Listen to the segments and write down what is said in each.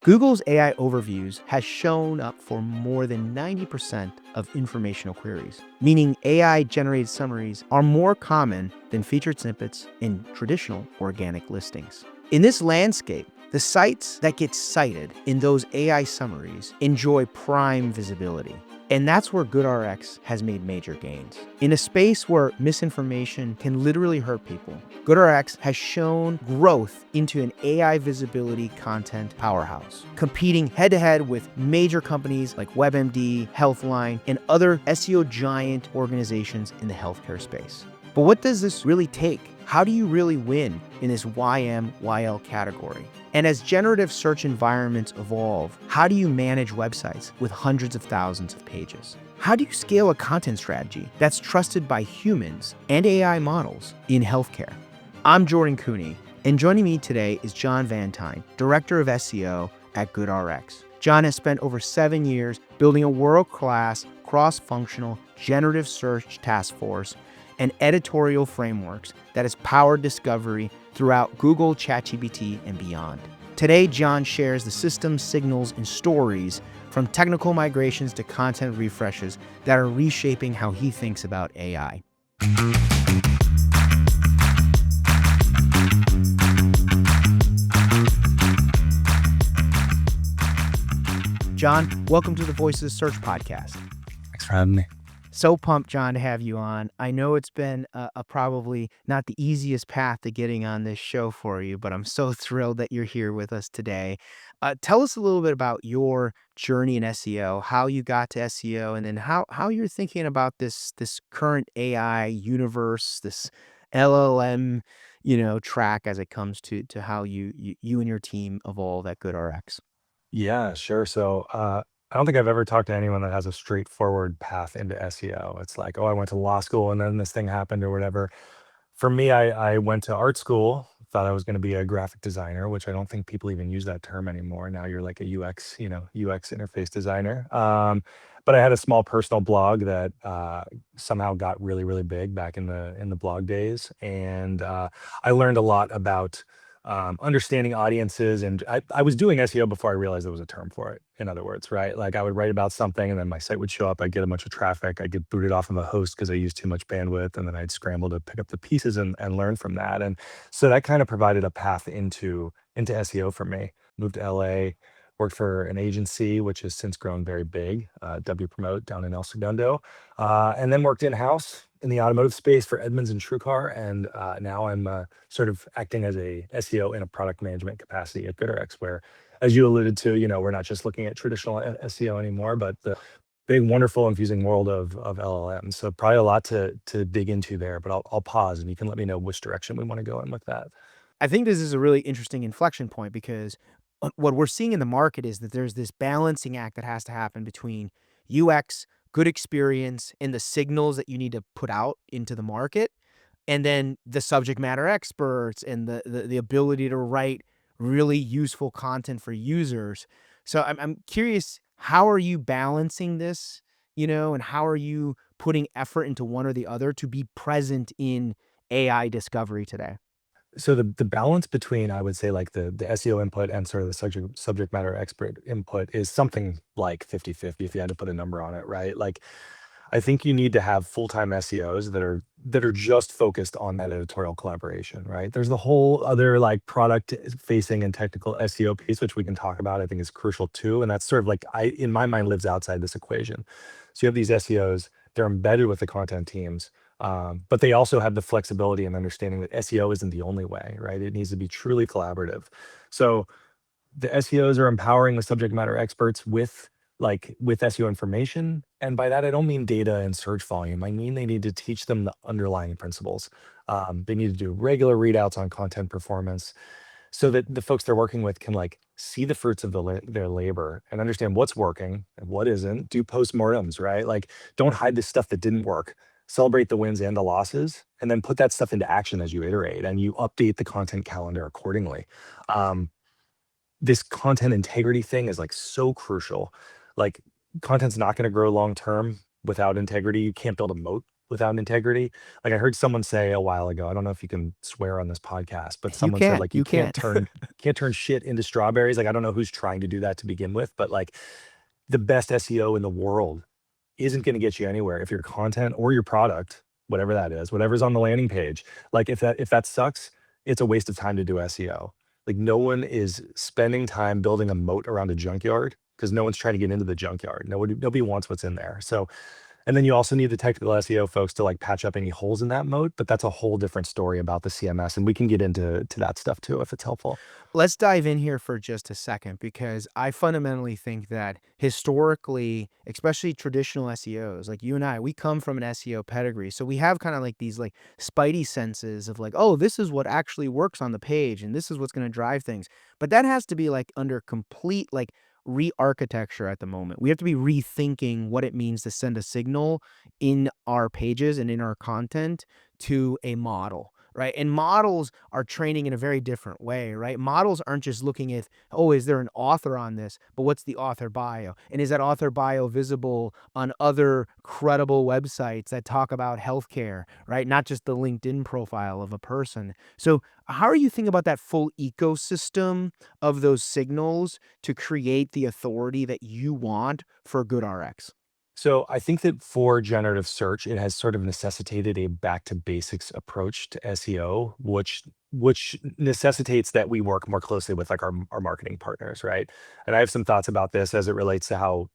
Google's AI overviews has shown up for more than 90% of informational queries, meaning AI-generated summaries are more common than featured snippets in traditional organic listings. In this landscape, the sites that get cited in those AI summaries enjoy prime visibility. And that's where GoodRx has made major gains. In a space where misinformation can literally hurt people, GoodRx has shown growth into an AI visibility content powerhouse, competing head-to-head with major companies like WebMD, Healthline, and other SEO giant organizations in the healthcare space. But what does this really take? How do you really win in this YMYL category? And as generative search environments evolve, how do you manage websites with hundreds of thousands of pages? How do you scale a content strategy that's trusted by humans and AI models in healthcare? I'm Jordan Cooney, and joining me today is John Vantine, Director of SEO at GoodRx. John has spent over 7 years building a world-class, cross-functional generative search task force and editorial frameworks that has powered discovery throughout Google, ChatGPT, and beyond. Today, John shares the systems, signals, and stories from technical migrations to content refreshes that are reshaping how he thinks about AI. John, welcome to the Voices Search podcast. Thanks for having me. So pumped, John, to have you on. I know it's been a probably not the easiest path to getting on this show for you, but I'm so thrilled that you're here with us today. Tell us a little bit about your journey in SEO, how you got to SEO, and then how you're thinking about this current AI universe, this LLM, track as it comes to how you and your team evolve at GoodRx. Yeah, sure. So, I don't think I've ever talked to anyone that has a straightforward path into SEO. It's like, oh, I went to law school and then this thing happened or whatever. For me, I went to art school, thought I was going to be a graphic designer, which I don't think people even use that term anymore. Now you're like a UX, UX interface designer. But I had a small personal blog that somehow got really, really big back in the blog days, and I learned a lot about understanding audiences. And I was doing SEO before I realized there was a term for it. In other words, right? Like I would write about something and then my site would show up. I'd get a bunch of traffic. I'd get booted off of a host because I used too much bandwidth. And then I'd scramble to pick up the pieces and learn from that. And so that kind of provided a path into SEO for me. Moved to LA, worked for an agency, which has since grown very big, W Promote down in El Segundo, and then worked in-house in the automotive space for Edmunds and TrueCar. And now I'm sort of acting as a SEO in a product management capacity at GoodRx, where, as you alluded to, we're not just looking at traditional SEO anymore, but the big, wonderful, infusing world of LLMs. So probably a lot to dig into there, but I'll pause and you can let me know which direction we want to go in with that. I think this is a really interesting inflection point because what we're seeing in the market is that there's this balancing act that has to happen between UX, good experience, and the signals that you need to put out into the market, and then the subject matter experts and the ability to write really useful content for users. So I'm curious, how are you balancing this, and how are you putting effort into one or the other to be present in AI discovery today? So the balance between, I would say, like the SEO input and sort of the subject matter expert input is something like 50-50 if you had to put a number on it, right? Like I think you need to have full-time SEOs that are just focused on that editorial collaboration, right? There's the whole other like product facing and technical SEO piece, which we can talk about, I think is crucial too. And that's sort of like in my mind lives outside this equation. So you have these SEOs, they're embedded with the content teams. But they also have the flexibility and understanding that SEO isn't the only way, right? It needs to be truly collaborative. So the SEOs are empowering the subject matter experts with SEO information. And by that, I don't mean data and search volume. I mean they need to teach them the underlying principles. They need to do regular readouts on content performance so that the folks they're working with can like see the fruits of their labor and understand what's working and what isn't. Do postmortems, right? Like don't hide the stuff that didn't work. Celebrate the wins and the losses, and then put that stuff into action as you iterate and you update the content calendar accordingly. Um, this content integrity thing is like so crucial. Like content's not going to grow long term without integrity. You can't build a moat without integrity. Like I heard someone say a while ago, I don't know if you can swear on this podcast, but You someone said can, like you you can. can't turn shit into strawberries. Like I don't know who's trying to do that to begin with, but like the best SEO in the world isn't going to get you anywhere if your content or your product, whatever that is, whatever's on the landing page, like if that sucks, it's a waste of time to do SEO. Like no one is spending time building a moat around a junkyard because no one's trying to get into the junkyard. Nobody wants what's in there. So, and then you also need the technical SEO folks to like patch up any holes in that moat, but that's a whole different story about the CMS, and we can get into that stuff too if it's helpful. Let's dive in here for just a second because I fundamentally think that historically, especially traditional SEOs, like you and I, we come from an SEO pedigree. So we have kind of like these like spidey senses of like, oh, this is what actually works on the page and this is what's going to drive things. But that has to be like under complete like re-architecture at the moment. We have to be rethinking what it means to send a signal in our pages and in our content to a model, right? And models are training in a very different way, right? Models aren't just looking at, oh, is there an author on this? But what's the author bio? And is that author bio visible on other credible websites that talk about healthcare, right? Not just the LinkedIn profile of a person. So, how are you thinking about that full ecosystem of those signals to create the authority that you want for GoodRx? So I think that for generative search, it has sort of necessitated a back to basics approach to SEO, which necessitates that we work more closely with like our marketing partners, right? And I have some thoughts about this as it relates to how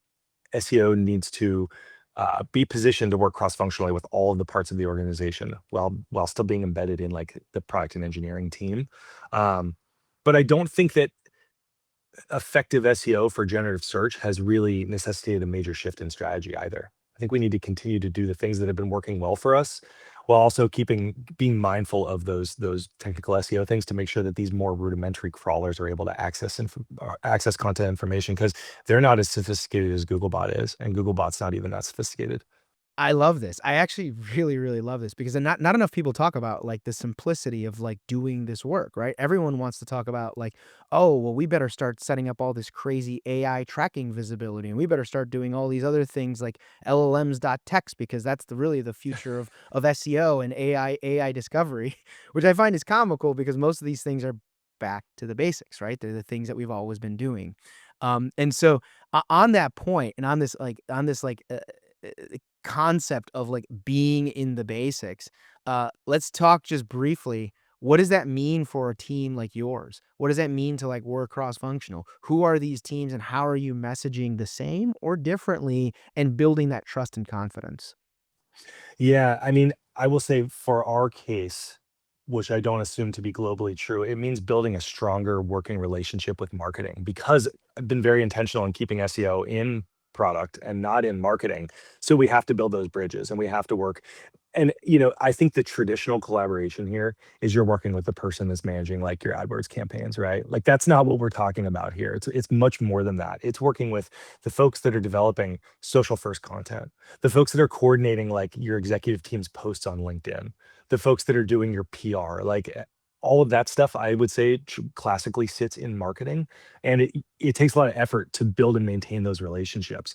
SEO needs to be positioned to work cross functionally with all of the parts of the organization while still being embedded in like the product and engineering team. Um, but I don't think that effective SEO for generative search has really necessitated a major shift in strategy either. I think we need to continue to do the things that have been working well for us while also being mindful of those technical SEO things to make sure that these more rudimentary crawlers are able to access content information because they're not as sophisticated as Googlebot is, and Googlebot's not even that sophisticated. I love this. I actually really, really love this because not enough people talk about like the simplicity of like doing this work, right? Everyone wants to talk about like, oh, well, we better start setting up all this crazy AI tracking visibility, and we better start doing all these other things like LLMs.text because that's really the future of SEO and AI discovery, which I find is comical because most of these things are back to the basics, right? They're the things that we've always been doing. And so on that point and uh, concept of like being in the basics, let's talk just briefly. What does that mean for a team like yours? What does that mean to like work cross functional? Who are these teams and how are you messaging the same or differently and building that trust and confidence? Yeah, I mean, I will say for our case, which I don't assume to be globally true, it means building a stronger working relationship with marketing because I've been very intentional in keeping SEO in product and not in marketing. So we have to build those bridges and we have to work. And I think the traditional collaboration here is you're working with the person that's managing like your AdWords campaigns, right? Like that's not what we're talking about here. It's much more than that. It's working with the folks that are developing social first content, the folks that are coordinating like your executive team's posts on LinkedIn, the folks that are doing your PR, like all of that stuff, I would say classically sits in marketing, and it takes a lot of effort to build and maintain those relationships.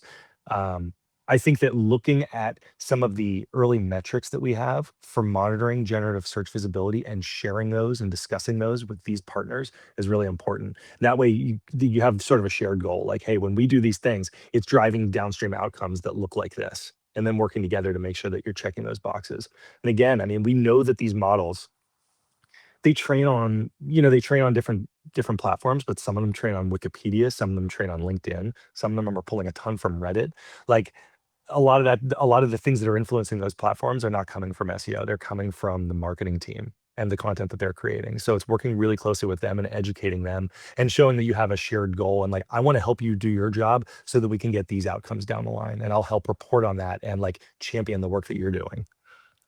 Um, I think that looking at some of the early metrics that we have for monitoring generative search visibility and sharing those and discussing those with these partners is really important. That way, you have sort of a shared goal. Like, hey, when we do these things, it's driving downstream outcomes that look like this, and then working together to make sure that you're checking those boxes. And again, I mean, we know that these models they train on different platforms, but some of them train on Wikipedia, some of them train on LinkedIn, some of them are pulling a ton from Reddit. Like a lot of the things that are influencing those platforms are not coming from SEO. They're coming from the marketing team and the content that they're creating. So it's working really closely with them and educating them and showing that you have a shared goal and like I want to help you do your job so that we can get these outcomes down the line. And I'll help report on that and like champion the work that you're doing.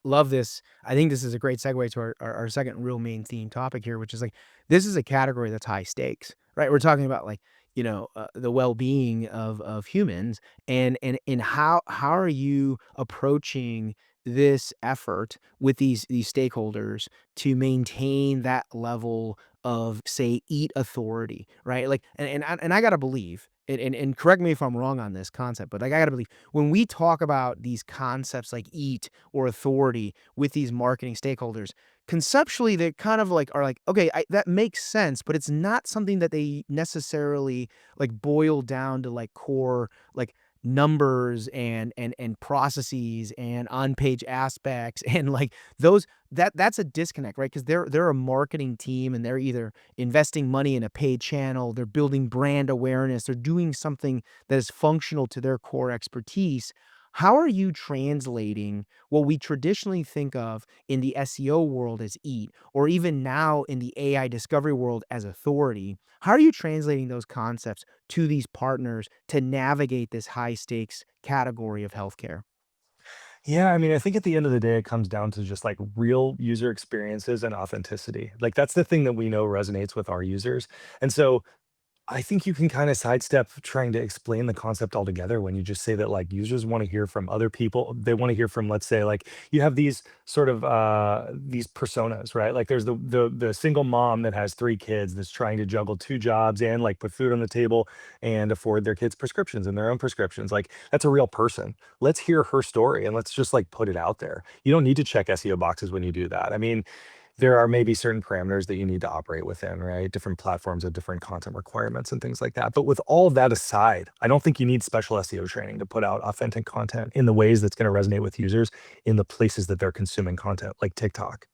Love this. I think this is a great segue to our second real main theme topic here, which is like this is a category that's high stakes, right? We're talking about like the well being of humans, and how are you approaching this effort with these stakeholders to maintain that level of, say, eat authority, right? Like, and I gotta believe, and correct me if I'm wrong on this concept, but like I gotta believe when we talk about these concepts like eat or authority with these marketing stakeholders, conceptually they kind of like are like, okay, that makes sense, but it's not something that they necessarily like boil down to like core like numbers and processes and on-page aspects and like those that's a disconnect, right? Because they're a marketing team and they're either investing money in a paid channel, they're building brand awareness, they're doing something that is functional to their core expertise. How are you translating what we traditionally think of in the SEO world as eat, or even now in the AI discovery world as authority? How are you translating those concepts to these partners to navigate this high stakes category of healthcare? Yeah, I mean, I think at the end of the day, it comes down to just like real user experiences and authenticity. Like that's the thing that we know resonates with our users. And so I think you can kind of sidestep trying to explain the concept altogether when you just say that like users want to hear from other people. They want to hear from, let's say, like you have these sort of these personas, right? Like there's the single mom that has three kids that's trying to juggle two jobs and like put food on the table and afford their kids prescriptions and their own prescriptions. Like that's a real person. Let's hear her story and let's just like put it out there. You don't need to check SEO boxes when you do that. I mean, there are maybe certain parameters that you need to operate within, right? Different platforms have different content requirements and things like that. But with all of that aside, I don't think you need special SEO training to put out authentic content in the ways that's going to resonate with users in the places that they're consuming content, like TikTok.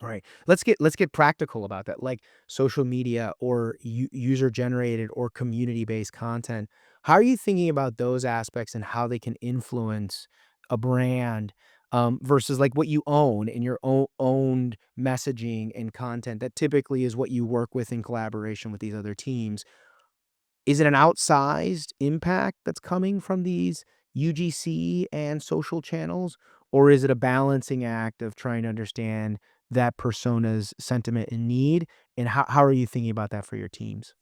Right. Let's get practical about that. Like social media or user generated or community based content. How are you thinking about those aspects and how they can influence a brand versus like what you own in your owned messaging and content that typically is what you work with in collaboration with these other teams? Is it an outsized impact that's coming from these UGC and social channels, or is it a balancing act of trying to understand that persona's sentiment and need, and how are you thinking about that for your teams?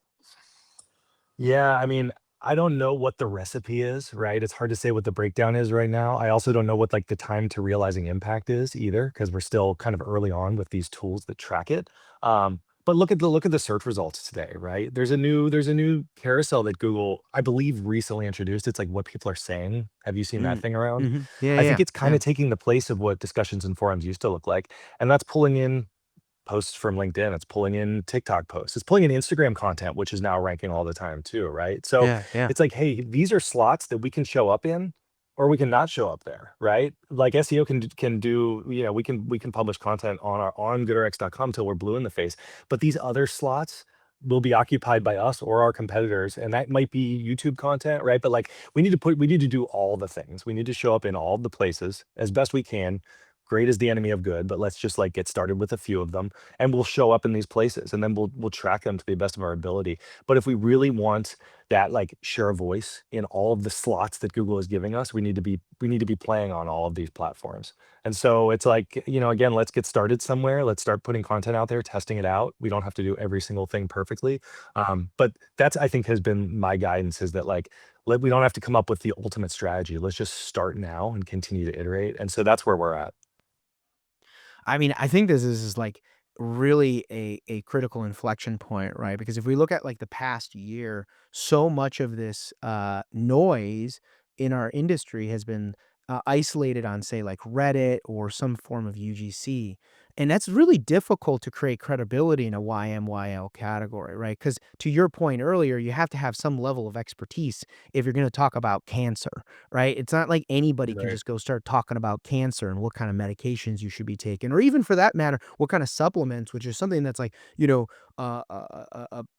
Yeah, I mean, I don't know what the recipe is, right? It's hard to say what the breakdown is right now. I also don't know what like the time to realizing impact is either, because we're still kind of early on with these tools that track it. But look at the search results today, right? There's a new carousel that Google, I believe, recently introduced. It's like what people are saying. Have you seen that Mm. thing around? Mhm. Yeah, I yeah, think yeah. it's kind Yeah. of taking the place of what discussions and forums used to look like, and that's pulling in posts from LinkedIn, it's pulling in TikTok posts, it's pulling in Instagram content, which is now ranking all the time too, right? So Yeah, yeah. it's like, hey, these are slots that we can show up in, or we can not show up there, right? Like SEO can do, we can publish content on our on goodrx.com till we're blue in the face, but these other slots will be occupied by us or our competitors, and that might be YouTube content, right? But like we need to do all the things. We need to show up in all the places as best we can. Great is the enemy of good, but let's just like get started with a few of them and we'll show up in these places and then we'll track them to the best of our ability. But if we really want that like share of voice in all of the slots that Google is giving us, we need to be playing on all of these platforms. And so it's like, again, let's get started somewhere. Let's start putting content out there, testing it out. We don't have to do every single thing perfectly. But that's, I think, has been my guidance, is that like we don't have to come up with the ultimate strategy. Let's just start now and continue to iterate. And so that's where we're at. I mean, I think this is like really a critical inflection point, right? Because if we look at like the past year, so much of this noise in our industry has been isolated on, say, like Reddit or some form of UGC. And that's really difficult to create credibility in a YMYL category, right? Because to your point earlier, you have to have some level of expertise if you're going to talk about cancer, right? It's not like anybody can Right. just go start talking about cancer and what kind of medications you should be taking, or even for that matter, what kind of supplements, which is something that's like, a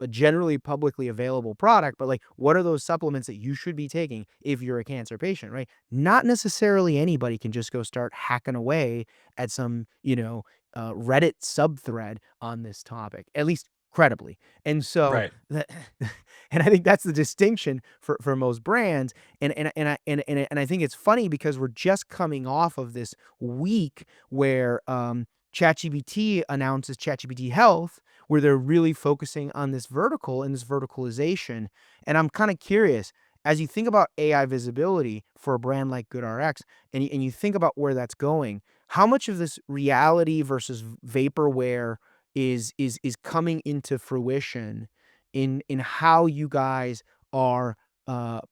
generally publicly available product, but like, what are those supplements that you should be taking if you're a cancer patient, right? Not necessarily anybody can just go start hacking away at some, Reddit subthread on this topic, at least credibly. And so, Right. that, and I think that's the distinction for most brands. And I think it's funny because we're just coming off of this week where ChatGPT announces ChatGPT Health, where they're really focusing on this vertical and this verticalization. And I'm kind of curious, as you think about AI visibility for a brand like GoodRx, and you think about where that's going, how much of this reality versus vaporware is coming into fruition in how you guys are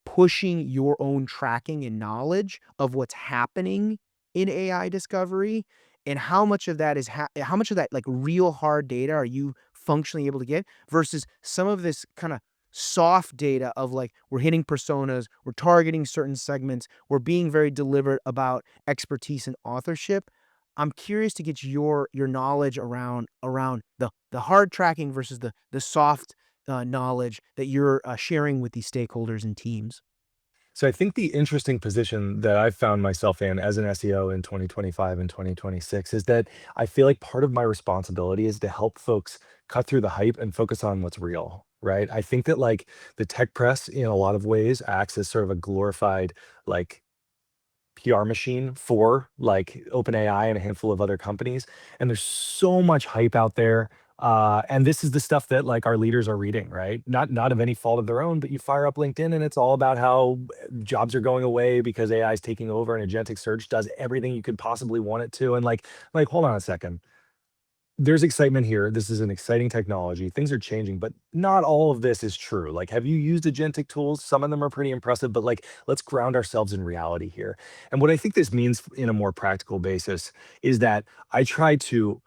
pushing your own tracking and knowledge of what's happening in AI discovery, and how much of that is how much of that like real hard data are you functionally able to get versus some of this kind of soft data of like we're hitting personas, we're targeting certain segments, we're being very deliberate about expertise and authorship. I'm curious to get your knowledge around the hard tracking versus the soft knowledge that you're sharing with these stakeholders and teams. So I think the interesting position that I've found myself in as an SEO in 2025 and 2026 is that I feel like part of my responsibility is to help folks cut through the hype and focus on what's real, right? I think that like the tech press in a lot of ways acts as sort of a glorified like PR machine for like OpenAI and a handful of other companies. And there's so much hype out there. And this is the stuff that like our leaders are reading, right? Not of any fault of their own, but you fire up LinkedIn and it's all about how jobs are going away because AI is taking over and agentic search does everything you could possibly want it to. And like hold on a second, there's excitement here. This is an exciting technology. Things are changing, but not all of this is true. Like, have you used agentic tools? Some of them are pretty impressive, but like, let's ground ourselves in reality here. And what I think this means in a more practical basis is that I try to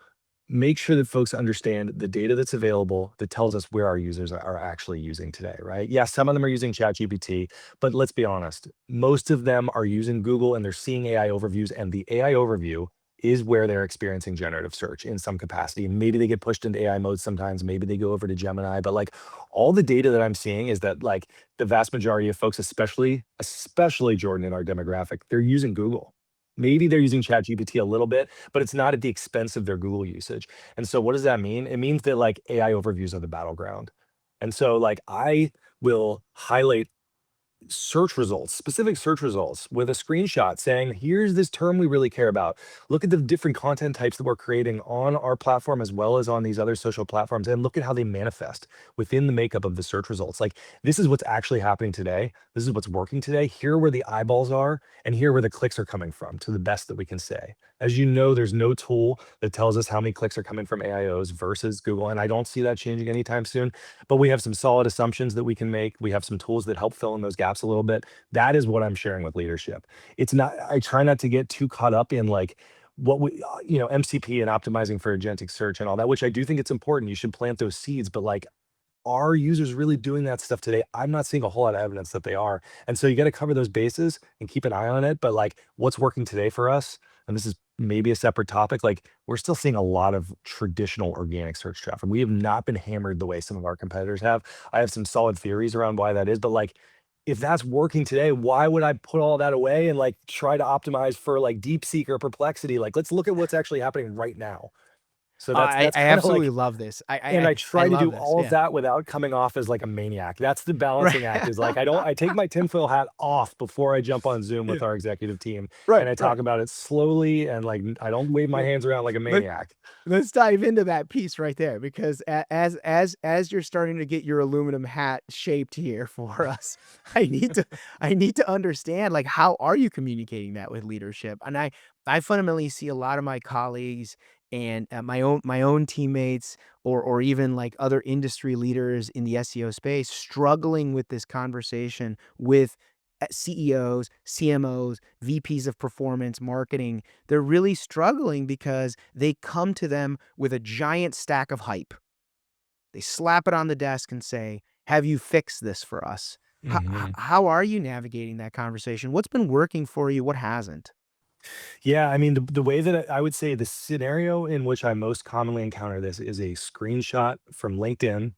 make sure that folks understand the data that's available that tells us where our users are actually using today, right? Yeah, some of them are using ChatGPT, but let's be honest, most of them are using Google and they're seeing AI overviews, and the AI overview is where they're experiencing generative search in some capacity. Maybe they get pushed into AI mode sometimes, maybe they go over to Gemini, but like all the data that I'm seeing is that like the vast majority of folks, especially Jordan in our demographic, they're using Google. Maybe they're using ChatGPT a little bit, but it's not at the expense of their Google usage. And so what does that mean? It means that like AI overviews are the battleground. And so like I will highlight search results, specific search results with a screenshot saying, here's this term we really care about. Look at the different content types that we're creating on our platform as well as on these other social platforms, and look at how they manifest within the makeup of the search results. Like, this is what's actually happening today. This is what's working today. Here where the eyeballs are, and here where the clicks are coming from, to the best that we can say. As you know, there's no tool that tells us how many clicks are coming from AIOs versus Google, and I don't see that changing anytime soon. But we have some solid assumptions that we can make. We have some tools that help fill in those gaps a little bit. That is what I'm sharing with leadership. It's not, I try not to get too caught up in like what we, MCP and optimizing for agentic search and all that, which I do think it's important. You should plant those seeds, but like, are users really doing that stuff today? I'm not seeing a whole lot of evidence that they are. And so you got to cover those bases and keep an eye on it. But like what's working today for us, and this is maybe a separate topic, like we're still seeing a lot of traditional organic search traffic. We have not been hammered the way some of our competitors have. I have some solid theories around why that is, but like if that's working today, why would I put all that away and like try to optimize for like DeepSeek or Perplexity? Like let's look at what's actually happening right now. So that's I kind of absolutely like, love this. and I I try to do love this. all of Yeah. that without coming off as like a maniac. That's the Right. balancing act, is like I take my tinfoil hat off before I jump on Zoom Yeah. with our executive team, and Right. I Right. talk about it slowly and like I don't wave my hands around like a Let maniac. Let's dive into that piece right there because as you're starting to get your aluminum hat shaped here for us, I need to I need to understand like how are you communicating that with leadership? And I fundamentally see a lot of my colleagues and my own teammates or even like other industry leaders in the SEO space struggling with this conversation with CEOs, CMOs, VPs of performance marketing. They're really struggling because they come to them with a giant stack of hype. They slap it on the desk and say, "Have you fixed this for us?" Mhm. How are you navigating that conversation? What's been working for you? What hasn't? Yeah, I mean, the way that I would say the scenario in which I most commonly encounter this is a screenshot from LinkedIn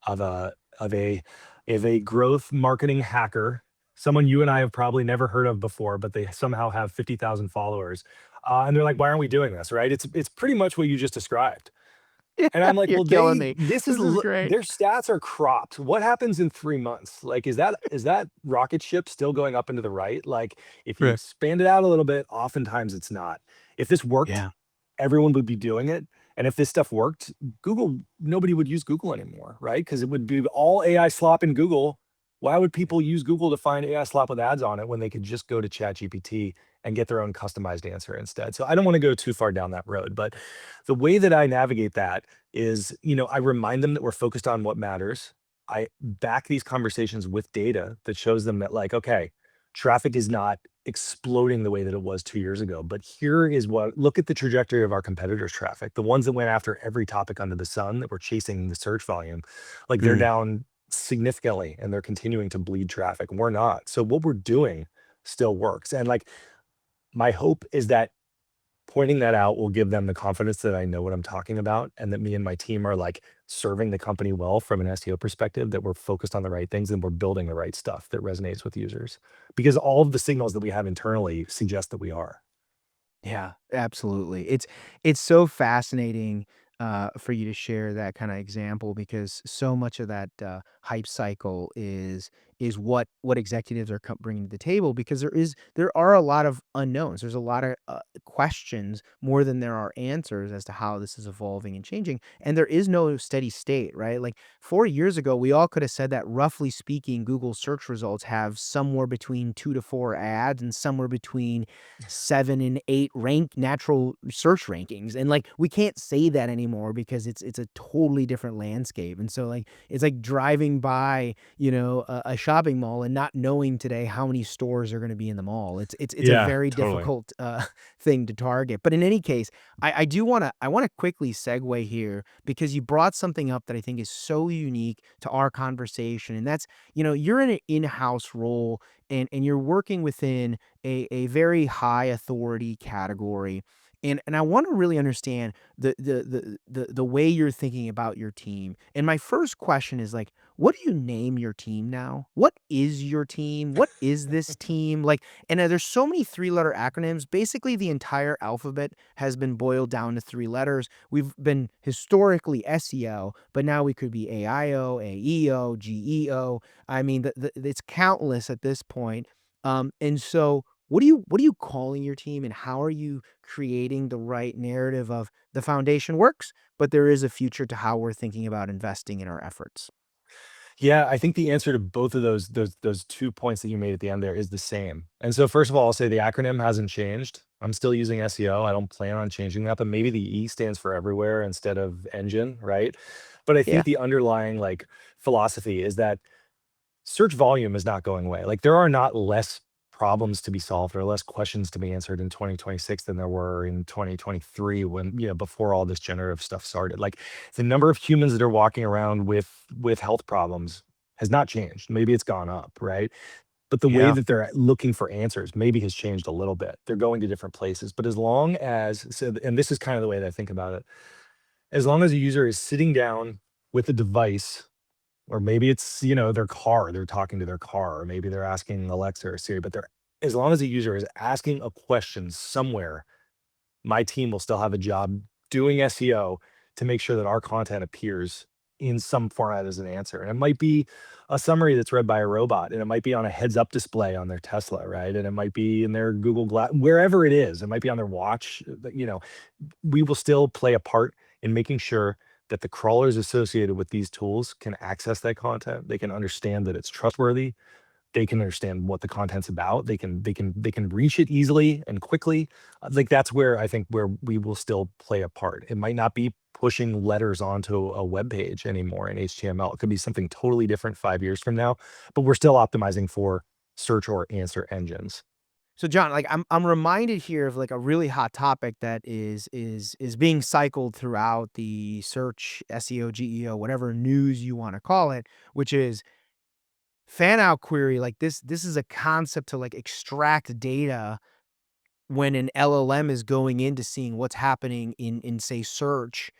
of a growth marketing hacker, someone you and I have probably never heard of before, but they somehow have 50,000 followers. And they're like, "Why aren't we doing this?" Right? It's pretty much what you just described. And I'm like, You're "Well, killing me. this is This is great. their stats are cropped. What happens in 3 months? Like, is that rocket ship still going up into the right? Like, if you Right. expand it out a little bit, oftentimes it's not. If this worked, Yeah. everyone would be doing it. And if this stuff worked, nobody would use Google anymore, right? Because it would be all AI slop in Google. Why would people use Google to find AI slop with ads on it when they could just go to ChatGPT and get their own customized answer instead? So I don't want to go too far down that road, but the way that I navigate that is, I remind them that we're focused on what matters. I back these conversations with data that shows them that, like, okay, traffic is not exploding the way that it was 2 years ago, but here is what, look at the trajectory of our competitors' traffic, the ones that went after every topic under the sun that were chasing the search volume, like they're Mm. down significantly and they're continuing to bleed traffic. We're not. So what we're doing still works. And like my hope is that pointing that out will give them the confidence that I know what I'm talking about and that me and my team are like serving the company well from an SEO perspective, that we're focused on the right things and we're building the right stuff that resonates with users. Because all of the signals that we have internally suggest that we are. Yeah, absolutely. It's so fascinating for you to share that kind of example because so much of that hype cycle is what executives are bringing to the table because there are a lot of unknowns. There's a lot of questions more than there are answers as to how this is evolving and changing, and there is no steady state, right? Like 4 years ago, we all could have said that roughly speaking, Google search results have somewhere between 2 to 4 ads and somewhere between 7 and 8 natural search rankings, and, like, we can't say that anymore because it's a totally different landscape, and so, like, it's like driving by, a shopping mall and not knowing today how many stores are gonna be in the mall. It's a Yeah, very totally. difficult, thing to target, but in any case, I wanna quickly segue here because you brought something up that I think is so unique to our conversation, and that's, you're in an in-house role and you're working within a very high authority category. And I want to really understand the way you're thinking about your team. And my first question is like, what do you name your team now? What is your team? What is this team? Like, and there's so many three-letter acronyms. Basically, the entire alphabet has been boiled down to 3 letters. We've been historically SEO, but now we could be AIO, AEO, GEO. I mean, it's countless at this point. And so what are you calling your team and how are you creating the right narrative of the foundation works, but there is a future to how we're thinking about investing in our efforts? Yeah, I think the answer to both of those 2 points that you made at the end there is the same. And so first of all, I'll say the acronym hasn't changed. I'm still using SEO. I don't plan on changing that, but maybe the E stands for everywhere instead of engine, right? But I Yeah. think the underlying like philosophy is that search volume is not going away. Like there are not less problems to be solved or less questions to be answered in 2026 than there were in 2023 when, before all this generative stuff started. Like the number of humans that are walking around with health problems has not changed. Maybe it's gone up, right? But the way Yeah. that they're looking for answers maybe has changed a little bit. They're going to different places, but as long as so and this is kind of the way that I think about it. As long as a user is sitting down with a device, or maybe it's, their car, they're talking to their car, or maybe they're asking Alexa or Siri, but they're as long as a user is asking a question somewhere, my team will still have a job doing SEO to make sure that our content appears in some format as an answer. And it might be a summary that's read by a robot, and it might be on a heads up display on their Tesla, right? And it might be in their Google Glass, wherever it is. It might be on their watch. We will still play a part in making sure that the crawlers associated with these tools can access that content. They can understand that it's trustworthy. They can understand what the content's about. They can reach it easily and quickly. Like that's where I think where we will still play a part. It might not be pushing letters onto a web page anymore in HTML. It could be something totally different 5 years from now, but we're still optimizing for search or answer engines. So John, like I'm reminded here of like a really hot topic that is being cycled throughout the search, SEO, GEO, whatever news you want to call it, which is fan out query. Like this is a concept to like extract data when an LLM is going into seeing what's happening in say search.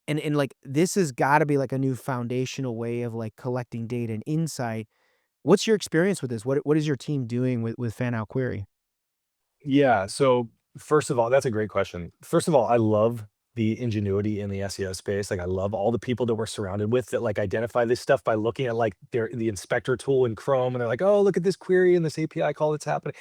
And like this has got to be like a new foundational way of like collecting data and insight. What's your experience with this? What is your team doing with fan out query? Yeah. So first of all, that's a great question. First of all, I love the ingenuity in the SEO space. Like I love all the people that we're surrounded with that like identify this stuff by looking at like the inspector tool in Chrome and they're like, oh, look at this query and this API call that's happening.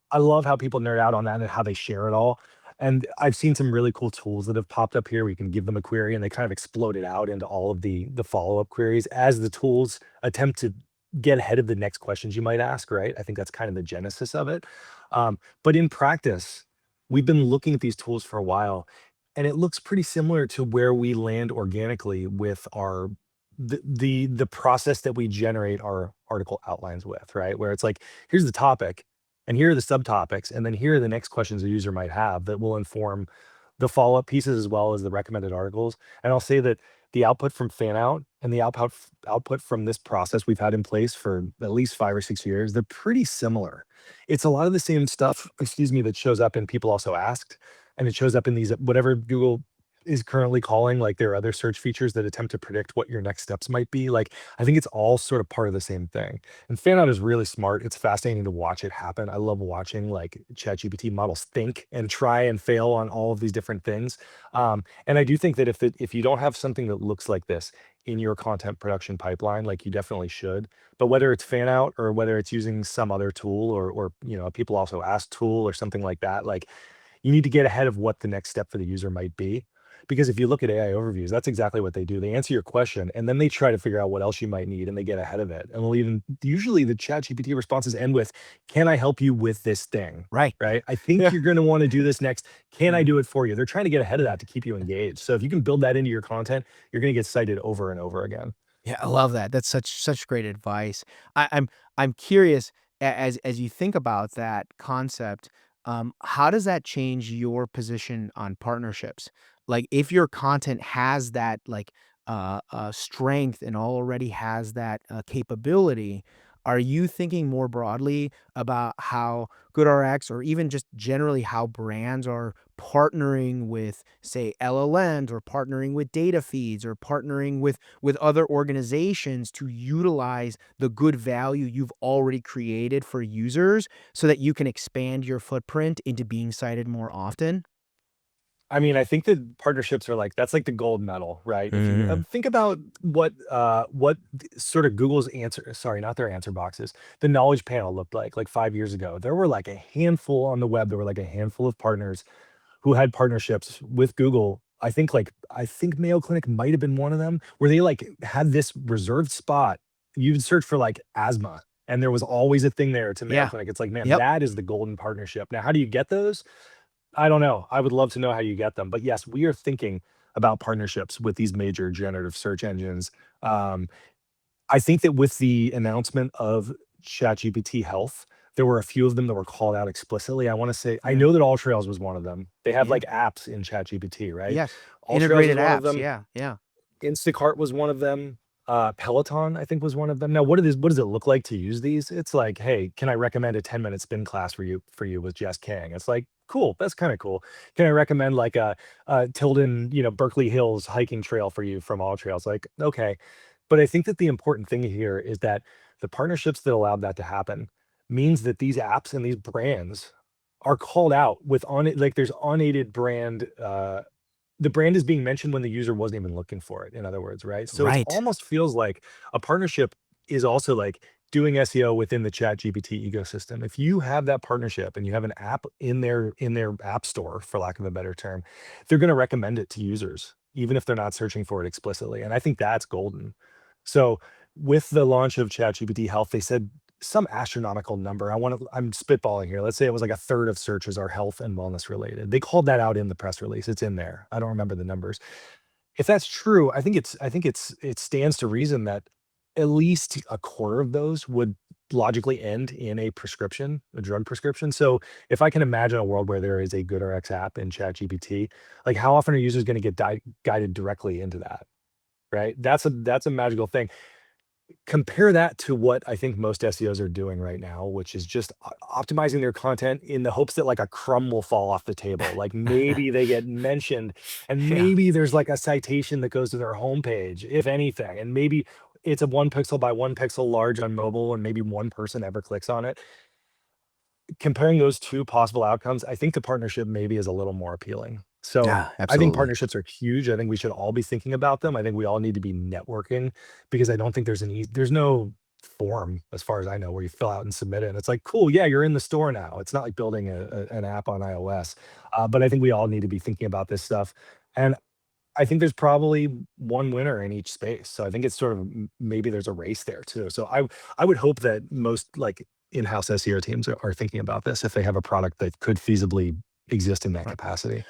I love how people nerd out on that and how they share it all. And I've seen some really cool tools that have popped up here. We can give them a query and they kind of explode it out into all of the follow-up queries as the tools attempt to get ahead of the next questions you might ask, right? I think that's kind of the genesis of it. But in practice, we've been looking at these tools for a while, and it looks pretty similar to where we land organically with our the process that we generate our article outlines with, right? Where it's like, here's the topic, and here are the subtopics, and then here are the next questions a user might have that will inform the follow-up pieces as well as the recommended articles. And I'll say that the output from fan out and the output from this process we've had in place for at least 5 or 6 years, they're pretty similar. It's a lot of the same stuff, excuse me, that shows up in people also asked, and it shows up in these whatever Google is currently calling like their other search features that attempt to predict what your next steps might be. Like, I think it's all sort of part of the same thing. And fan out is really smart. It's fascinating to watch it happen. I love watching like ChatGPT models think and try and fail on all of these different things. And I do think that if you don't have something that looks like this in your content production pipeline, like you definitely should. But whether it's fan out or whether it's using some other tool or people also ask tool or something like that, like you need to get ahead of what the next step for the user might be. Because if you look at AI overviews, that's exactly what they do. They answer your question and then they try to figure out what else you might need and they get ahead of it. And they'll even usually the chat GPT responses end with, can I help you with this thing? Right. Right. I think Yeah. you're going to want to do this next. Can I Yeah. do it for you? They're trying to get ahead of that to keep you engaged. So if you can build that into your content, you're going to get cited over and over again. Yeah, I love that. That's such great advice. I'm curious as you think about that concept, how does that change your position on partnerships? Like, if your content has that strength and already has that capability, are you thinking more broadly about how GoodRx or even just generally how brands are partnering with, say, LLMs or partnering with data feeds or partnering with other organizations to utilize the good value you've already created for users so that you can expand your footprint into being cited more often? I mean, I think that partnerships are like that's like the gold medal, right? If you Mm, think about sort of Google's answer, sorry, not their answer boxes, the knowledge panel looked like 5 years ago. There were like a handful on the web. There were like a handful of partners who had partnerships with Google. I think Mayo Clinic might have been one of them, where they like had this reserved spot. You'd search for like asthma, and there was always a thing there to Mayo yeah. Clinic. It's like, man, Yep. that is the golden partnership. Now, how do you get those? I don't know. I would love to know how you get them. But yes, we are thinking about partnerships with these major generative search engines. Um, I think that with the announcement of ChatGPT Health, there were a few of them that were called out explicitly. I want to say, I Yeah. know that AllTrails was one of them. They have Yeah. like apps in ChatGPT, right? Yes. AllTrails Integrated is one of apps. them. Yeah. Yeah. Instacart was one of them. Peloton, I think, was one of them. Now, what does it look like to use these? It's like, hey, can I recommend a 10-minute spin class for you with Jess King? It's like, cool, that's kind of cool. Can I recommend like a Tilden, Berkeley Hills hiking trail for you from All Trails? Like, okay. But I think that the important thing here is that the partnerships that allowed that to happen means that these apps and these brands are called out with on it, like there's unaided brand the brand is being mentioned when the user wasn't even looking for it, in other words, right? So it's Right. almost feels like a partnership is also like doing SEO within the chat GPT ecosystem. If you have that partnership and you have an app in their app store, for lack of a better term, they're going to recommend it to users, even if they're not searching for it explicitly. And I think that's golden. So with the launch of ChatGPT Health, they said some astronomical number. I'm spitballing here. Let's say it was like a third of searches are health and wellness related. They called that out in the press release. It's in there. I don't remember the numbers. If that's true, it stands to reason that at least a quarter of those would logically end in a prescription, a drug prescription. So if I can imagine a world where there is a GoodRx app in ChatGPT, like how often are users going to get guided directly into that? Right? That's a magical thing. Compare that to what I think most SEOs are doing right now, which is just optimizing their content in the hopes that like a crumb will fall off the table. Like maybe they get mentioned and Yeah. maybe there's like a citation that goes to their homepage, if anything. And maybe it's a 1 pixel by 1 pixel large on mobile and maybe one person ever clicks on it. Comparing those two possible outcomes, I think the partnership maybe is a little more appealing. So Yeah, I think absolutely. partnerships are huge. I think we should all be thinking about them. I think we all need to be networking because I don't think there's no form, as far as I know, where you fill out and submit it. And it's like, cool, yeah, you're in the store now. It's not like building an app on iOS. But I think we all need to be thinking about this stuff. And I think there's probably one winner in each space. So I think it's sort of maybe there's a race there too. So I would hope that most like in-house SEO teams are thinking about this if they have a product that could feasibly exist in that Right. capacity.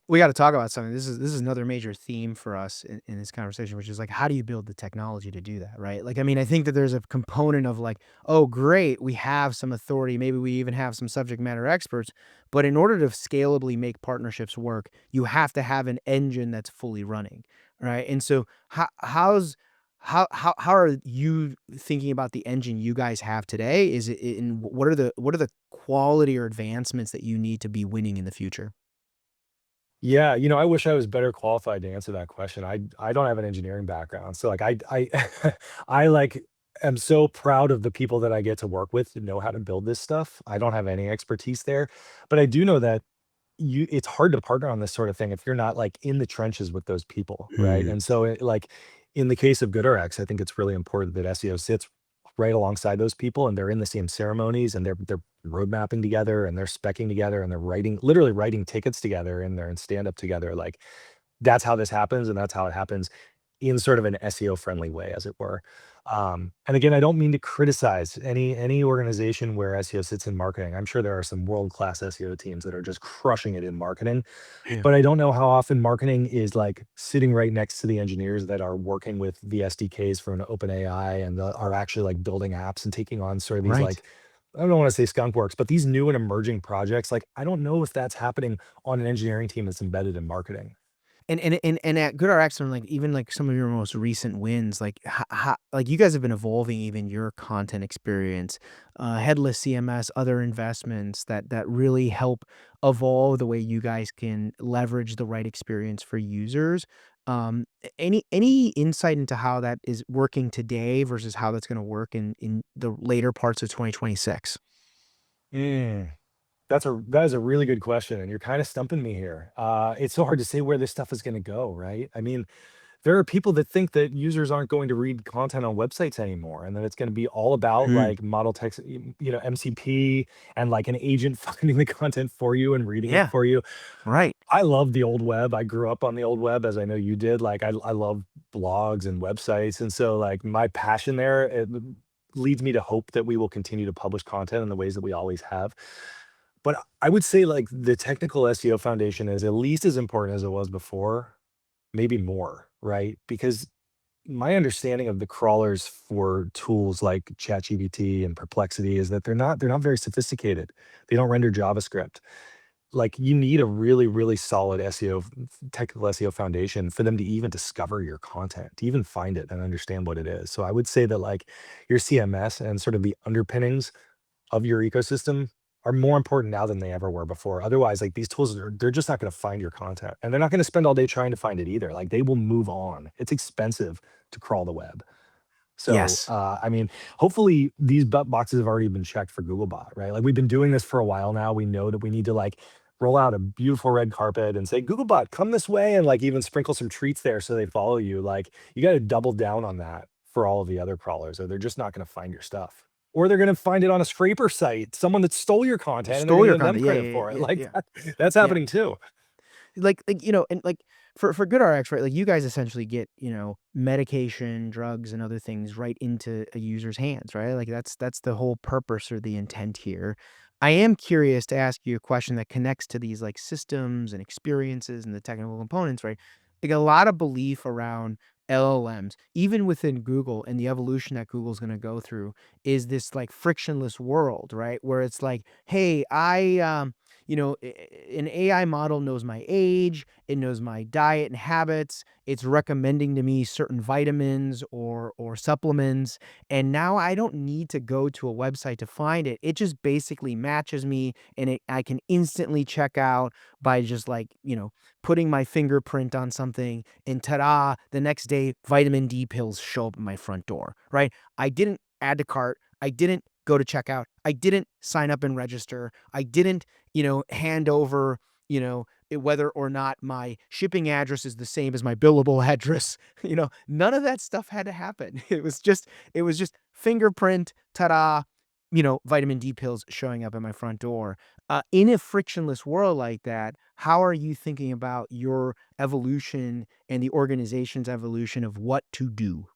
We got to talk about something. This is another major theme for us in this conversation, which is like, how do you build the technology to do that, right? Like, I mean, I think that there's a component of like, oh, great, we have some authority, maybe we even have some subject matter experts, but in order to scalably make partnerships work, you have to have an engine that's fully running, right? And so, how are you thinking about the engine you guys have today? Is it in what are the quality or advancements that you need to be winning in the future? Yeah, I wish I was better qualified to answer that question. I don't have an engineering background. So like I I like am so proud of the people that I get to work with to know how to build this stuff. I don't have any expertise there, but I do know that it's hard to partner on this sort of thing if you're not like in the trenches with those people, right? Mm, And so like in the case of GoodRx, I think it's really important that SEO sits right alongside those people and they're in the same ceremonies and they're road mapping together and they're specking together and they're literally writing tickets together in there and stand up together. Like that's how this happens, and that's how it happens in sort of an SEO friendly way, as it were. And again, I don't mean to criticize any organization where SEO sits in marketing. I'm sure there are some world class SEO teams that are just crushing it in marketing, yeah. but I don't know how often marketing is like sitting right next to the engineers that are working with the SDKs from OpenAI and are actually like building apps and taking on sort of these Right. like I don't want to say skunk works, but these new and emerging projects. Like I don't know if that's happening on an engineering team that's embedded in marketing. And at GoodRx and, like, even, like, some of your most recent wins, like, ho like, you guys have been evolving even your content experience, headless CMS, other investments that really help evolve the way you guys can leverage the right experience for users. Any insight into how that is working today versus how that's gonna work in the later parts of 2026? Mm. That is a really good question, and you're kind of stumping me here. It's so hard to say where this stuff is going to go, right? I mean, there are people that think that users aren't going to read content on websites anymore, and that it's going to be all about Mm, like model text, MCP, and like an agent finding the content for you and reading it yeah, for you. right. I love the old web. I grew up on the old web, as I know you did. Like I love blogs and websites, and so like my passion there leads me to hope that we will continue to publish content in the ways that we always have. But I would say like the technical SEO foundation is at least as important as it was before, maybe more, right? Because my understanding of the crawlers for tools like ChatGPT and Perplexity is that they're not very sophisticated. They don't render JavaScript. Like you need a really, really solid SEO, technical SEO foundation for them to even discover your content, to even find it and understand what it is. So I would say that like your CMS and sort of the underpinnings of your ecosystem are more important now than they ever were before. Otherwise, like these tools they're just not going to find your content. And they're not going to spend all day trying to find it either. Like they will move on. It's expensive to crawl the web. So, Yes. I mean, hopefully these boxes have already been checked for Googlebot, right? Like we've been doing this for a while now. We know that we need to like roll out a beautiful red carpet and say, Googlebot, come this way, and like even sprinkle some treats there so they follow you. Like you got to double down on that for all of the other crawlers, or they're just not going to find your stuff. Or they're going to find it on a scraper site, someone that stole your content, and they're Stole going to your give them content. Yeah, credit yeah, for it. yeah, Like yeah, that's yeah. happening too. And like for GoodRx, right? Like you guys essentially get, medication, drugs, and other things right into a user's hands, right? Like that's the whole purpose or the intent here. I am curious to ask you a question that connects to these like systems and experiences and the technical components, right? Like a lot of belief around LLMs, even within Google and the evolution that Google's going to go through, is this like frictionless world, right? Where it's like, hey, an AI model knows my age, it knows my diet and habits, it's recommending to me certain vitamins or supplements, and now I don't need to go to a website to find it. It just basically matches me and I can instantly check out by just like, putting my fingerprint on something and ta-da, the next day vitamin D pills show up at my front door, right? I didn't add to cart, I didn't go to checkout, I didn't sign up and register, I didn't hand over, whether or not my shipping address is the same as my billable address. None of that stuff had to happen. It was just fingerprint, ta-da, vitamin D pills showing up at my front door. In a frictionless world like that, how are you thinking about your evolution and the organization's evolution of what to do?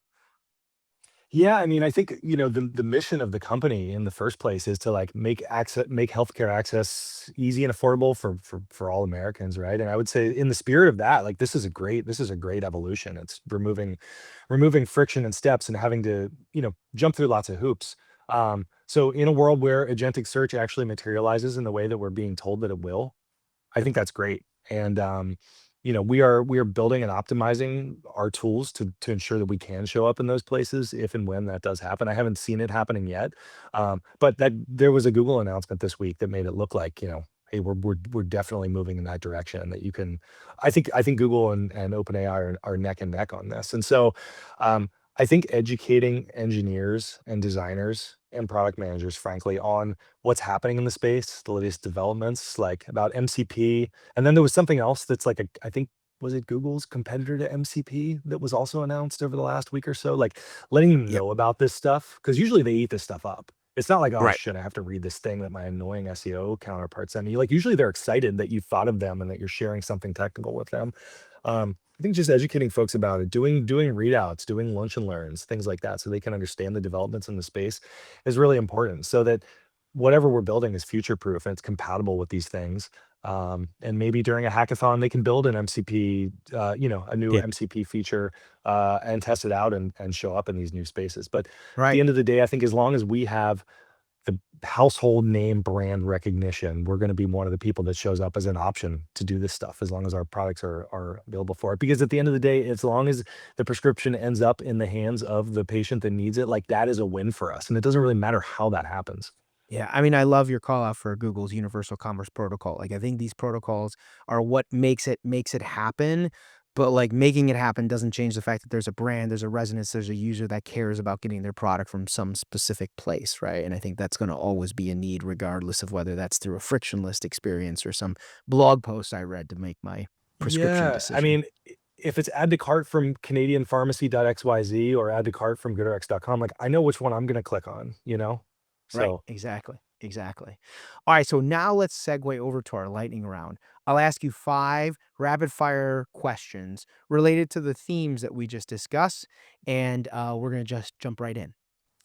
Yeah, I mean, I think, the mission of the company in the first place is to like make healthcare access easy and affordable for all Americans, right? And I would say in the spirit of that, like this is a great evolution. It's removing friction and steps and having to, jump through lots of hoops. So in a world where agentic search actually materializes in the way that we're being told that it will, I think that's great. And we are building and optimizing our tools to ensure that we can show up in those places if and when that does happen. I haven't seen it happening yet, but that there was a Google announcement this week that made it look like, hey, we're definitely moving in that direction. That you can, I think Google and OpenAI are neck and neck on this, and so I think educating engineers and designers and product managers, frankly, on what's happening in the space, the latest developments, like about MCP. And then there was something else that's like I think, was it Google's competitor to MCP that was also announced over the last week or so? Like letting them Yep. know about this stuff, because usually they eat this stuff up. It's not like, oh Right. shit, I have to read this thing that my annoying SEO counterpart sent me. Like usually they're excited that you thought of them and that you're sharing something technical with them. I think just educating folks about it, doing readouts, doing lunch and learns, things like that, so they can understand the developments in the space is really important. So that whatever we're building is future proof and it's compatible with these things. And maybe during a hackathon, they can build an MCP, a new Yeah. MCP feature, and test it out and show up in these new spaces. But at the Right. end of the day, I think as long as we have the household name brand recognition, we're going to be one of the people that shows up as an option to do this stuff, as long as our products are available for it. Because at the end of the day, as long as the prescription ends up in the hands of the patient that needs it, like that is a win for us. And it doesn't really matter how that happens. Yeah, I mean, I love your call out for Google's Universal Commerce Protocol. Like, I think these protocols are what makes it happen, but like making it happen doesn't change the fact that there's a brand, there's a resonance, there's a user that cares about getting their product from some specific place, right? And I think that's going to always be a need, regardless of whether that's through a frictionless experience or some blog post I read to make my prescription Yeah. I decision. mean, if it's add to cart from CanadianPharmacy.xyz or add to cart from GoodRx.com, like I know which one I'm going to click on? Right, So exactly, exactly. All right, so now let's segue over to our lightning round. I'll ask you 5 rapid fire questions related to the themes that we just discussed, and we're gonna just jump right in.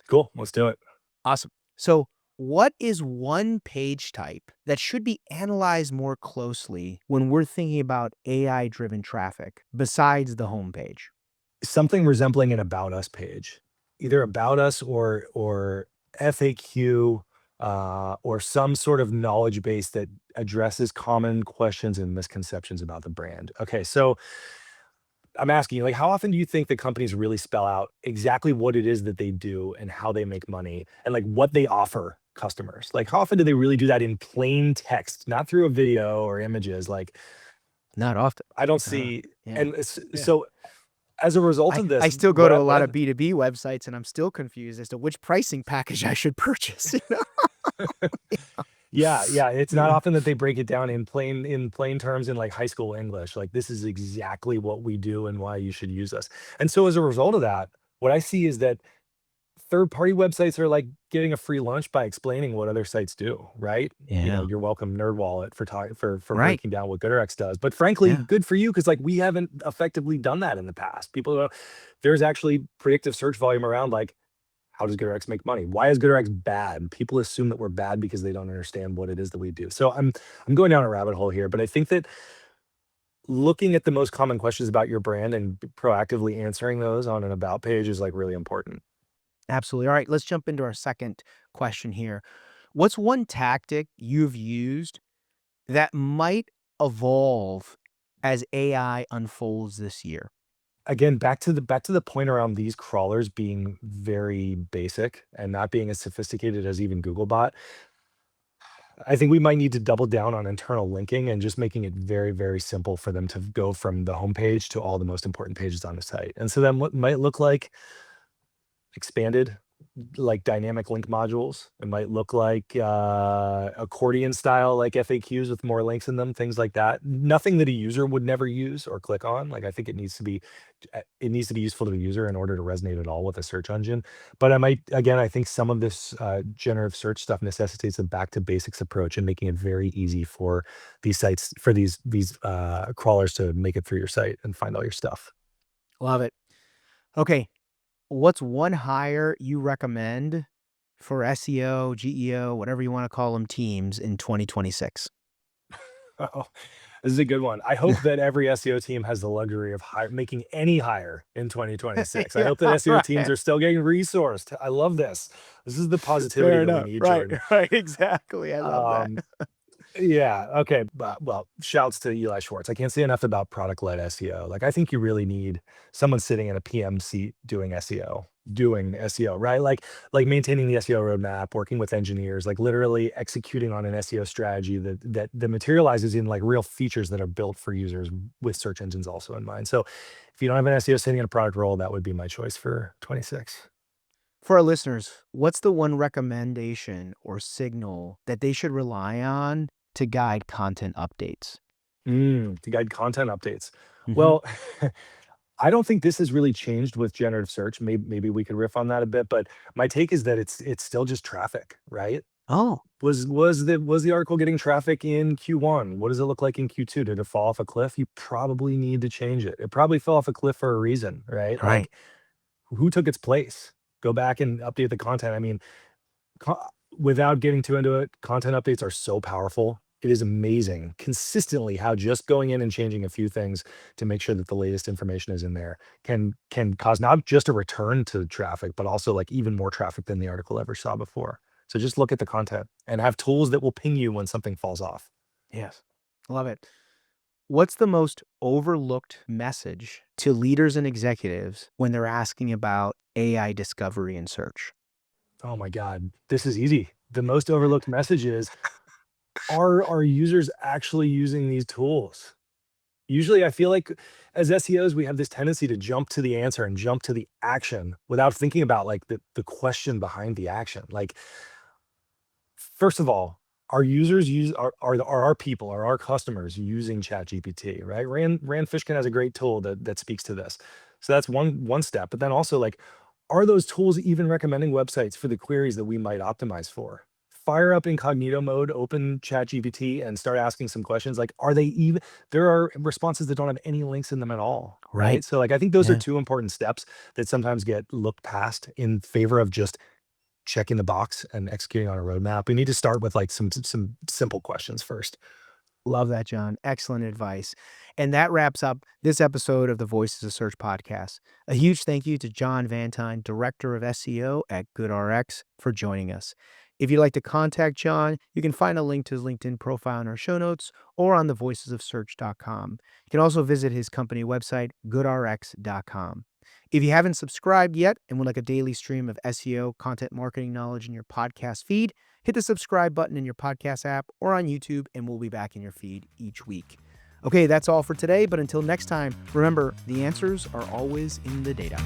cool. Let's do it. Awesome. So, what is one page type that should be analyzed more closely when we're thinking about AI-driven traffic besides the homepage? Something resembling an about us page, either about us or FAQ, or some sort of knowledge base that addresses common questions and misconceptions about the brand. Okay, so I'm asking you, like, how often do you think that companies really spell out exactly what it is that they do and how they make money and like what they offer customers? Like, how often do they really do that in plain text, not through a video or images? Like, Not often. I don't Uh, see, yeah. and so as a result I of I this, still go what to I a what lot I of B2B websites, and I'm still confused as to which pricing package I should purchase, you know? Yeah, yeah, it's not Yeah. often that they break it down in plain terms in, like, high school English, like, "This is exactly what we do and why you should use us." And so as a result of that, what I see is that third-party websites are, like, getting a free lunch by explaining what other sites do, right? Yeah. You're welcome, NerdWallet, for Right. breaking down what GoodRx does, but frankly, Yeah. good for you, because like, we haven't effectively done that in the past. People don't there's actually predictive search volume around, like, how does GoodRx make money? Why is GoodRx bad? People assume that we're bad because they don't understand what it is that we do. So I'm going down a rabbit hole here, but I think that looking at the most common questions about your brand and proactively answering those on an about page is like really important. Absolutely. All right, let's jump into our second question here. What's one tactic you've used that might evolve as AI unfolds this year? Again, back to the point around these crawlers being very basic and not being as sophisticated as even Googlebot. I think we might need to double down on internal linking and just making it very, very simple for them to go from the homepage to all the most important pages on the site. And so then what might look like expanded like dynamic link modules. It might look like accordion style, like FAQs with more links in them, things like that. Nothing that a user would never use or click on. Like I think it needs to be useful to the user in order to resonate at all with a search engine. But I think some of this generative search stuff necessitates a back to basics approach and making it very easy for these sites, for these crawlers to make it through your site and find all your stuff. Love it. Okay. What's one hire you recommend for SEO, GEO, whatever you want to call them, teams in 2026? Oh, this is a good one. I hope that every SEO team has the luxury of making any hire in 2026. I Yeah, hope that SEO teams right. are still getting resourced. I love this. This is the positivity Fair that we enough. need, Right, Jordan. right. Exactly. I love that. Um, Yeah. Okay. Well, shouts to Eli Schwartz. I can't say enough about product-led SEO. Like, I think you really need someone sitting in a PM seat doing SEO, right? Like maintaining the SEO roadmap, working with engineers, like literally executing on an SEO strategy that materializes in like real features that are built for users with search engines also in mind. So, if you don't have an SEO sitting in a product role, that would be my choice for 26. For our listeners, what's the one recommendation or signal that they should rely on to guide content updates? To guide content updates. Hmm. Well, I don't think this has really changed with generative search. Maybe we could riff on that a bit, but my take is that it's still just traffic, right? Oh, Was the article getting traffic in Q1? What does it look like in Q2? Did it fall off a cliff? You probably need to change it. It probably fell off a cliff for a reason, right? right. Like who took its place? Go back and update the content. I mean, co without getting too into it, content updates are so powerful. It is amazing consistently how just going in and changing a few things to make sure that the latest information is in there can cause not just a return to traffic, but also like even more traffic than the article ever saw before. So just look at the content and have tools that will ping you when something falls off. Yes. Love it. What's the most overlooked message to leaders and executives when they're asking about AI discovery and search? Oh my God, this is easy. The most overlooked message is, are our users actually using these tools? Usually, I feel like as SEOs, we have this tendency to jump to the answer and jump to the action without thinking about like the question behind the action. Like, first of all, our users are our people, are our customers using ChatGPT, right? Rand Fishkin has a great tool that speaks to this. So that's one step. But then also like, are those tools even recommending websites for the queries that we might optimize for? Fire up incognito mode, open ChatGPT, and start asking some questions. Like, are they even? There are responses that don't have any links in them at all, Right. right? So like, I think those are Yeah. two important steps that sometimes get looked past in favor of just checking the box and executing on a roadmap. We need to start with like some simple questions first. Love that, John. Excellent advice. And that wraps up this episode of the Voices of Search podcast. A huge thank you to John Vantine, Director of SEO at GoodRx, for joining us. If you'd like to contact John, you can find a link to his LinkedIn profile in our show notes or on thevoicesofsearch.com. You can also visit his company website, goodrx.com. If you haven't subscribed yet and would like a daily stream of SEO content marketing knowledge in your podcast feed, hit the subscribe button in your podcast app or on YouTube, and we'll be back in your feed each week. Okay, that's all for today, but until next time, remember, the answers are always in the data.